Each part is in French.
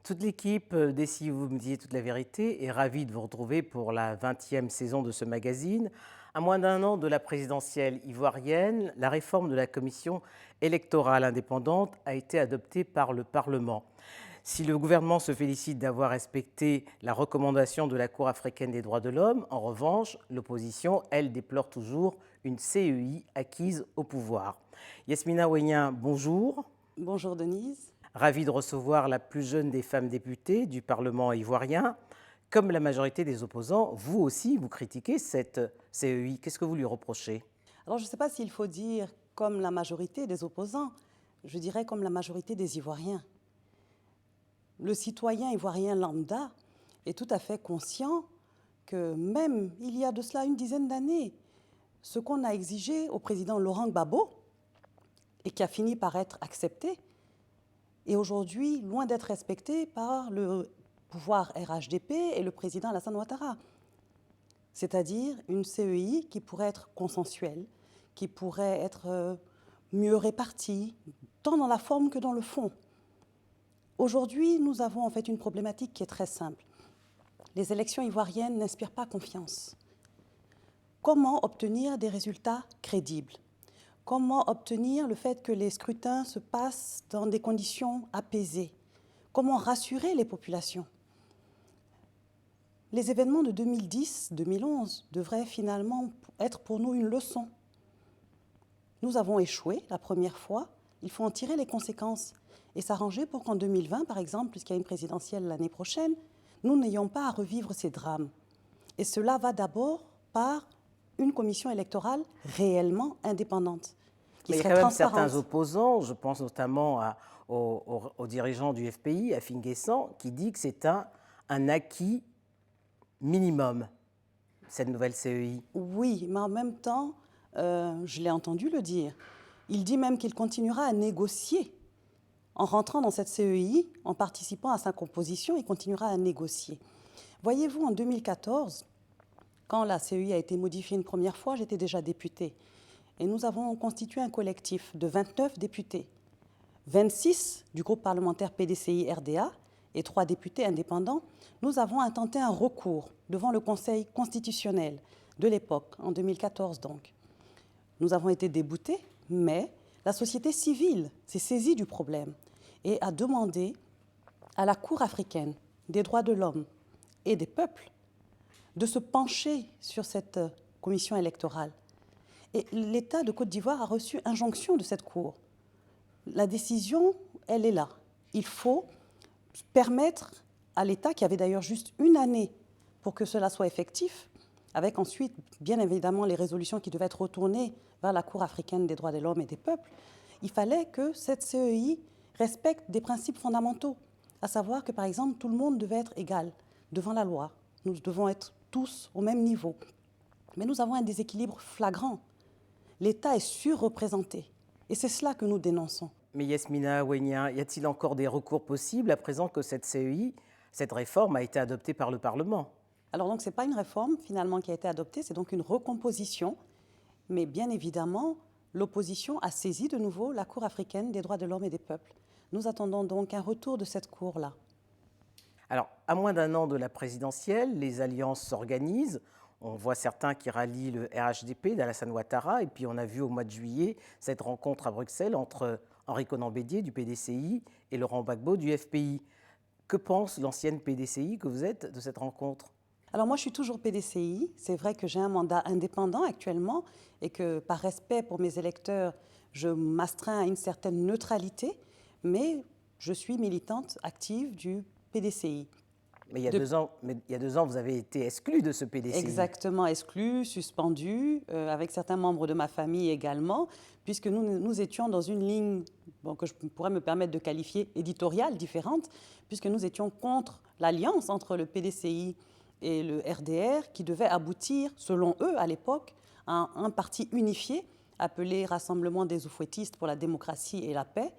Toute l'équipe d'I Vous me disiez toute la vérité est ravie de vous retrouver pour la 20e saison de ce magazine. À moins d'un an de la présidentielle ivoirienne, la réforme de la commission électorale indépendante a été adoptée par le Parlement. Si le gouvernement se félicite d'avoir respecté la recommandation de la Cour africaine des droits de l'homme, en revanche, l'opposition, elle, déplore toujours une CEI acquise au pouvoir. Yasmina Ouénien, bonjour. Bonjour Denise. Ravie de recevoir la plus jeune des femmes députées du Parlement ivoirien. Comme la majorité des opposants, vous aussi, vous critiquez cette CEI. Qu'est-ce que vous lui reprochez? Alors je ne sais pas s'il faut dire comme la majorité des opposants, je dirais comme la majorité des Ivoiriens. Le citoyen ivoirien lambda est tout à fait conscient que même il y a de cela une dizaine d'années, ce qu'on a exigé au président Laurent Gbagbo et qui a fini par être accepté, est aujourd'hui loin d'être respecté par le pouvoir RHDP et le président Alassane Ouattara. C'est-à-dire une CEI qui pourrait être consensuelle, qui pourrait être mieux répartie, tant dans la forme que dans le fond. Aujourd'hui, nous avons en fait une problématique qui est très simple. Les élections ivoiriennes n'inspirent pas confiance. Comment obtenir des résultats crédibles? Comment obtenir le fait que les scrutins se passent dans des conditions apaisées? Comment rassurer les populations? Les événements de 2010-2011 devraient finalement être pour nous une leçon. Nous avons échoué la première fois, il faut en tirer les conséquences et s'arranger pour qu'en 2020, par exemple, puisqu'il y a une présidentielle l'année prochaine, nous n'ayons pas à revivre ces drames. Et cela va d'abord par une commission électorale réellement indépendante, qui Mais il y a serait quand même transparente. certains opposants, je pense notamment aux dirigeants du FPI, à Finguessan, qui dit que c'est un acquis minimum, cette nouvelle CEI. Oui, mais en même temps, je l'ai entendu le dire. Il dit même qu'il continuera à négocier. En rentrant dans cette CEI, en participant à sa composition, il continuera à négocier. Voyez-vous, en 2014, quand la CEI a été modifiée une première fois, j'étais déjà députée. Et nous avons constitué un collectif de 29 députés, 26 du groupe parlementaire PDCI-RDA et 3 députés indépendants. Nous avons intenté un recours devant le Conseil constitutionnel de l'époque, en 2014 donc. Nous avons été déboutés, mais la société civile s'est saisie du problème et a demandé à la Cour africaine des droits de l'homme et des peuples de se pencher sur cette commission électorale. Et l'État de Côte d'Ivoire a reçu injonction de cette Cour. La décision, elle est là. Il faut permettre à l'État, qui avait d'ailleurs juste une année pour que cela soit effectif, avec ensuite, bien évidemment, les résolutions qui devaient être retournées vers la Cour africaine des droits de l'homme et des peuples, il fallait que cette CEI respecte des principes fondamentaux, à savoir que, par exemple, tout le monde devait être égal devant la loi. Nous devons être tous au même niveau. Mais nous avons un déséquilibre flagrant. L'État est surreprésenté. Et c'est cela que nous dénonçons. Mais Yasmina Ouénien, y a-t-il encore des recours possibles à présent que cette CEI, cette réforme a été adoptée par le Parlement? Alors donc, ce n'est pas une réforme finalement qui a été adoptée, c'est donc une recomposition. Mais bien évidemment, l'opposition a saisi de nouveau la Cour africaine des droits de l'homme et des peuples. Nous attendons donc un retour de cette Cour-là. Alors, à moins d'un an de la présidentielle, les alliances s'organisent. On voit certains qui rallient le RHDP d'Alassane Ouattara, et puis on a vu au mois de juillet cette rencontre à Bruxelles entre Henri Konan Bédié du PDCI et Laurent Gbagbo du FPI. Que pense l'ancienne PDCI que vous êtes de cette rencontre? Alors moi, je suis toujours PDCI. C'est vrai que j'ai un mandat indépendant actuellement et que par respect pour mes électeurs, je m'astreins à une certaine neutralité, mais je suis militante active du PDCI. Mais il y a 2 ans, vous avez été exclu de ce PDCI. Exactement, exclu, suspendu, avec certains membres de ma famille également, puisque nous étions dans une ligne que je pourrais me permettre de qualifier éditoriale différente, puisque nous étions contre l'alliance entre le PDCI et le RDR, qui devait aboutir, selon eux à l'époque, à un parti unifié, appelé Rassemblement des oufouettistes pour la démocratie et la paix.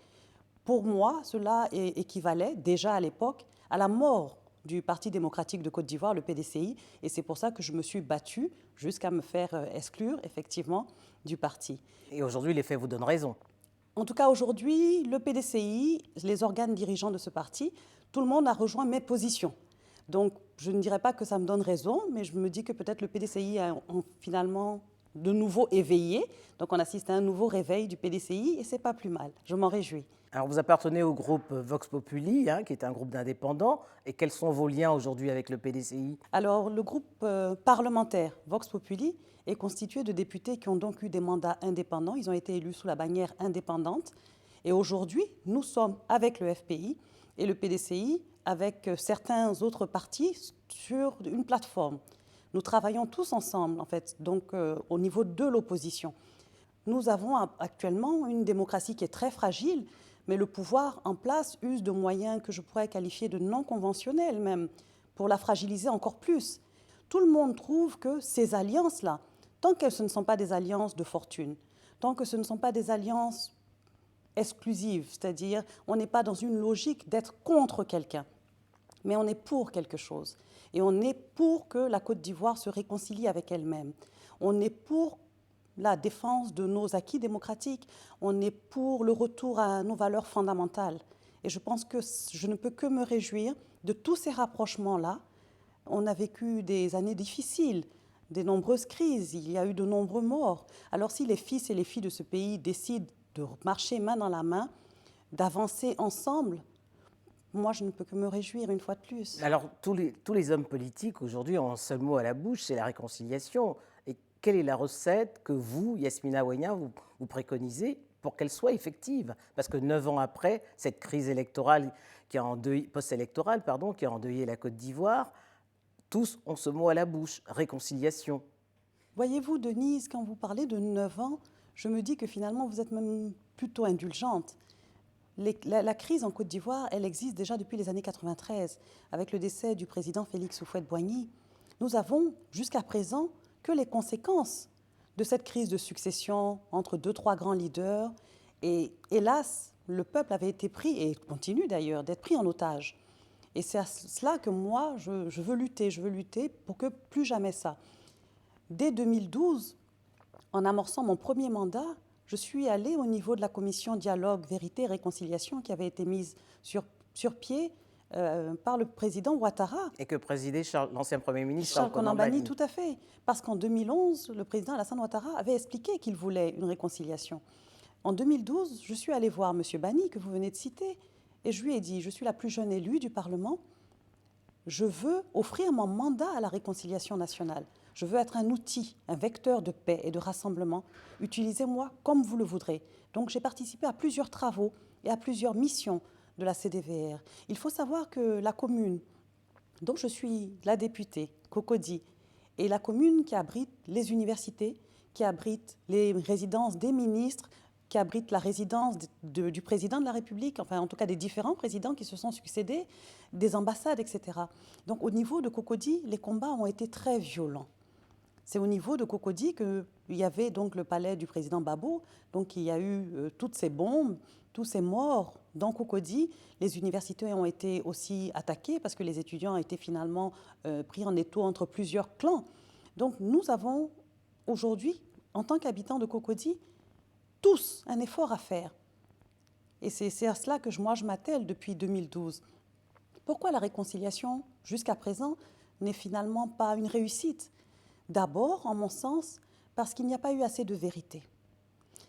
Pour moi, cela équivalait déjà à l'époque à la mort du Parti démocratique de Côte d'Ivoire, le PDCI, et c'est pour ça que je me suis battue jusqu'à me faire exclure, effectivement, du parti. Et aujourd'hui, les faits vous donnent raison. En tout cas, aujourd'hui, le PDCI, les organes dirigeants de ce parti, tout le monde a rejoint mes positions. Donc, je ne dirais pas que ça me donne raison, mais je me dis que peut-être le PDCI a finalement de nouveau éveillé. Donc, on assiste à un nouveau réveil du PDCI et ce n'est pas plus mal. Je m'en réjouis. Alors, vous appartenez au groupe Vox Populi, qui est un groupe d'indépendants. Et quels sont vos liens aujourd'hui avec le PDCI? Alors, le groupe parlementaire Vox Populi est constitué de députés qui ont donc eu des mandats indépendants. Ils ont été élus sous la bannière indépendante. Et aujourd'hui, nous sommes avec le FPI et le PDCI avec certains autres partis sur une plateforme. Nous travaillons tous ensemble, en fait, donc au niveau de l'opposition. Nous avons actuellement une démocratie qui est très fragile, mais le pouvoir en place use de moyens que je pourrais qualifier de non conventionnels même, pour la fragiliser encore plus. Tout le monde trouve que ces alliances-là, tant que ce ne sont pas des alliances de fortune, tant que ce ne sont pas des alliances exclusives, c'est-à-dire on n'est pas dans une logique d'être contre quelqu'un, mais on est pour quelque chose. Et on est pour que la Côte d'Ivoire se réconcilie avec elle-même. On est pour la défense de nos acquis démocratiques. On est pour le retour à nos valeurs fondamentales. Et je pense que je ne peux que me réjouir de tous ces rapprochements-là. On a vécu des années difficiles, de nombreuses crises, il y a eu de nombreux morts. Alors si les fils et les filles de ce pays décident de marcher main dans la main, d'avancer ensemble, moi, je ne peux que me réjouir une fois de plus. Alors, tous les hommes politiques aujourd'hui ont un seul mot à la bouche, c'est la réconciliation. Et quelle est la recette que vous, Yasmina Ouénia, vous préconisez pour qu'elle soit effective? Parce que 9 ans après, cette crise électorale post-électorale qui a endeuillé la Côte d'Ivoire, tous ont ce mot à la bouche, réconciliation. Voyez-vous, Denise, quand vous parlez de 9 ans, je me dis que finalement, vous êtes même plutôt indulgente. La crise en Côte d'Ivoire, elle existe déjà depuis les années 93, avec le décès du président Félix Houphouët-Boigny. Nous avons, jusqu'à présent, que les conséquences de cette crise de succession entre 2-3 grands leaders. Et hélas, le peuple avait été pris, et continue d'ailleurs, d'être pris en otage. Et c'est à cela que moi, je veux lutter pour que plus jamais ça. Dès 2012, en amorçant mon premier mandat, je suis allée au niveau de la commission Dialogue, Vérité et Réconciliation qui avait été mise sur pied par le président Ouattara. Et que présidait l'ancien Premier ministre Charles Konan Banny, tout à fait. Parce qu'en 2011, le président Alassane Ouattara avait expliqué qu'il voulait une réconciliation. En 2012, je suis allée voir M. Banny, que vous venez de citer, et je lui ai dit, je suis la plus jeune élue du Parlement, je veux offrir mon mandat à la réconciliation nationale. Je veux être un outil, un vecteur de paix et de rassemblement. Utilisez-moi comme vous le voudrez. Donc j'ai participé à plusieurs travaux et à plusieurs missions de la CDVR. Il faut savoir que la commune dont je suis la députée, Cocody, est la commune qui abrite les universités, qui abrite les résidences des ministres, qui abrite la résidence du président de la République, enfin en tout cas des différents présidents qui se sont succédés, des ambassades, etc. Donc au niveau de Cocody, les combats ont été très violents. C'est au niveau de Cocody qu'il y avait donc le palais du président Babo, donc il y a eu toutes ces bombes, tous ces morts dans Cocody. Les universités ont été aussi attaquées parce que les étudiants ont été finalement pris en étau entre plusieurs clans. Donc nous avons aujourd'hui, en tant qu'habitants de Cocody, tous un effort à faire. Et c'est à cela que moi je m'attelle depuis 2012. Pourquoi la réconciliation, jusqu'à présent, n'est finalement pas une réussite ? D'abord, en mon sens, parce qu'il n'y a pas eu assez de vérité.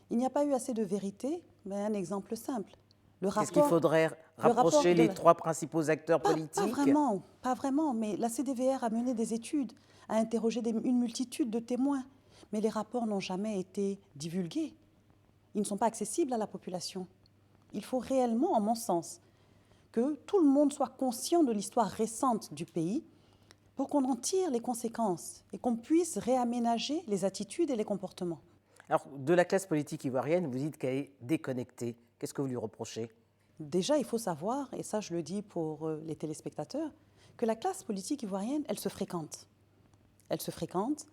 Il n'y a pas eu assez de vérité, mais un exemple simple. Qu'est-ce qu'il faudrait rapprocher les trois principaux acteurs politiques ? Pas vraiment, mais la CDVR a mené des études, a interrogé une multitude de témoins, mais les rapports n'ont jamais été divulgués. Ils ne sont pas accessibles à la population. Il faut réellement, en mon sens, que tout le monde soit conscient de l'histoire récente du pays pour qu'on en tire les conséquences et qu'on puisse réaménager les attitudes et les comportements. Alors, de la classe politique ivoirienne, vous dites qu'elle est déconnectée. Qu'est-ce que vous lui reprochez ? Déjà, il faut savoir, et ça je le dis pour les téléspectateurs, que la classe politique ivoirienne, elle se fréquente. Elle se fréquente,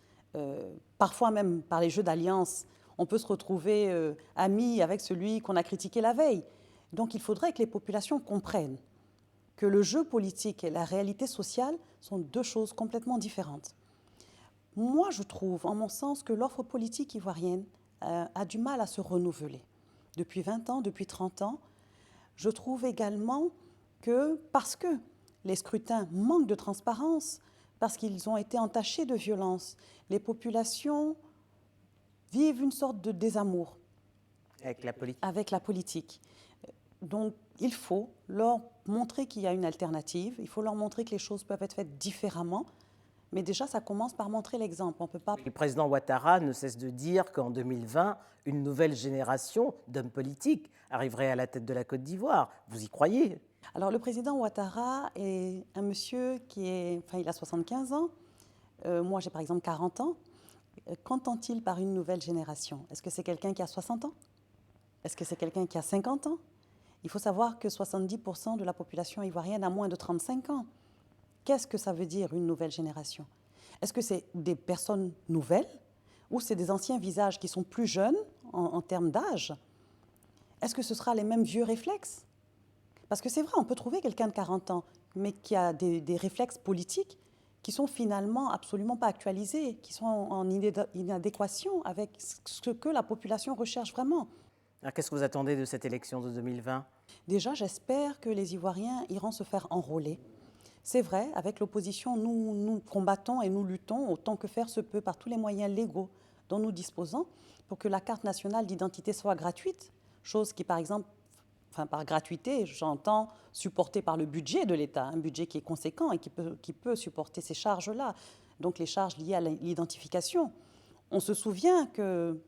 parfois même par les jeux d'alliance, on peut se retrouver amis avec celui qu'on a critiqué la veille. Donc il faudrait que les populations comprennent que le jeu politique et la réalité sociale sont deux choses complètement différentes. Moi, je trouve, en mon sens, que l'offre politique ivoirienne a du mal à se renouveler. depuis 20 ans, depuis 30 ans. Je trouve également que parce que les scrutins manquent de transparence, parce qu'ils ont été entachés de violence, les populations vivent une sorte de désamour avec la politique. Donc, il faut leur montrer qu'il y a une alternative, il faut leur montrer que les choses peuvent être faites différemment. Mais déjà, ça commence par montrer l'exemple. On peut pas... Le président Ouattara ne cesse de dire qu'en 2020, une nouvelle génération d'hommes politiques arriverait à la tête de la Côte d'Ivoire. Vous y croyez? Alors, le président Ouattara est un monsieur il a 75 ans. Moi, j'ai par exemple 40 ans. Qu'entend-il par une nouvelle génération? Est-ce que c'est quelqu'un qui a 60 ans? Est-ce que c'est quelqu'un qui a 50 ans? Il faut savoir que 70% de la population ivoirienne a moins de 35 ans. Qu'est-ce que ça veut dire, une nouvelle génération? Est-ce que c'est des personnes nouvelles ou c'est des anciens visages qui sont plus jeunes en termes d'âge? Est-ce que ce sera les mêmes vieux réflexes? Parce que c'est vrai, on peut trouver quelqu'un de 40 ans, mais qui a des réflexes politiques qui sont finalement absolument pas actualisés, qui sont en inadéquation avec ce que la population recherche vraiment. Alors, qu'est-ce que vous attendez de cette élection de 2020? Déjà, j'espère que les Ivoiriens iront se faire enrôler. C'est vrai, avec l'opposition, nous combattons et nous luttons autant que faire se peut par tous les moyens légaux dont nous disposons pour que la carte nationale d'identité soit gratuite, chose qui, par exemple, par gratuité, j'entends supportée par le budget de l'État, un budget qui est conséquent et qui peut supporter ces charges-là, donc les charges liées à l'identification. On se souvient que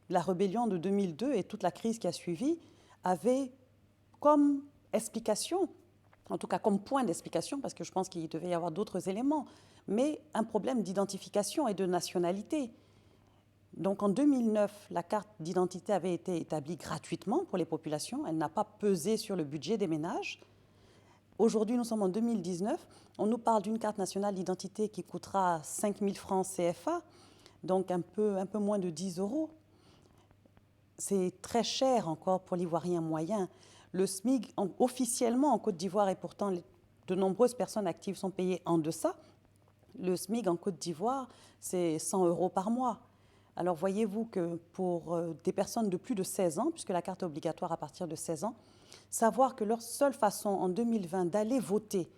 la rébellion de 2002 et toute la crise qui a suivi avaient comme explication, en tout cas comme point d'explication, parce que je pense qu'il devait y avoir d'autres éléments, mais un problème d'identification et de nationalité. Donc en 2009, la carte d'identité avait été établie gratuitement pour les populations. Elle n'a pas pesé sur le budget des ménages. Aujourd'hui, nous sommes en 2019. On nous parle d'une carte nationale d'identité qui coûtera 5 000 francs CFA, donc un peu moins de 10 euros. C'est très cher encore pour l'Ivoirien moyen. Le SMIC, officiellement en Côte d'Ivoire, et pourtant de nombreuses personnes actives sont payées en deçà, le SMIC en Côte d'Ivoire, c'est 100 euros par mois. Alors voyez-vous que pour des personnes de plus de 16 ans, puisque la carte est obligatoire à partir de 16 ans, savoir que leur seule façon en 2020 d'aller voter,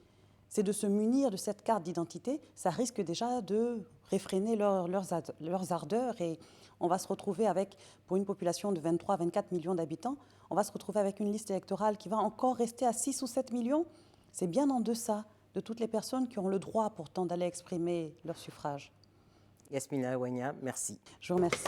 c'est de se munir de cette carte d'identité, ça risque déjà de réfréner leurs ardeurs et on va se retrouver avec, pour une population de 23-24 millions d'habitants, on va se retrouver avec une liste électorale qui va encore rester à 6 ou 7 millions. C'est bien en deçà de toutes les personnes qui ont le droit pourtant d'aller exprimer leur suffrage. Yasmina Ouania, merci. Je vous remercie.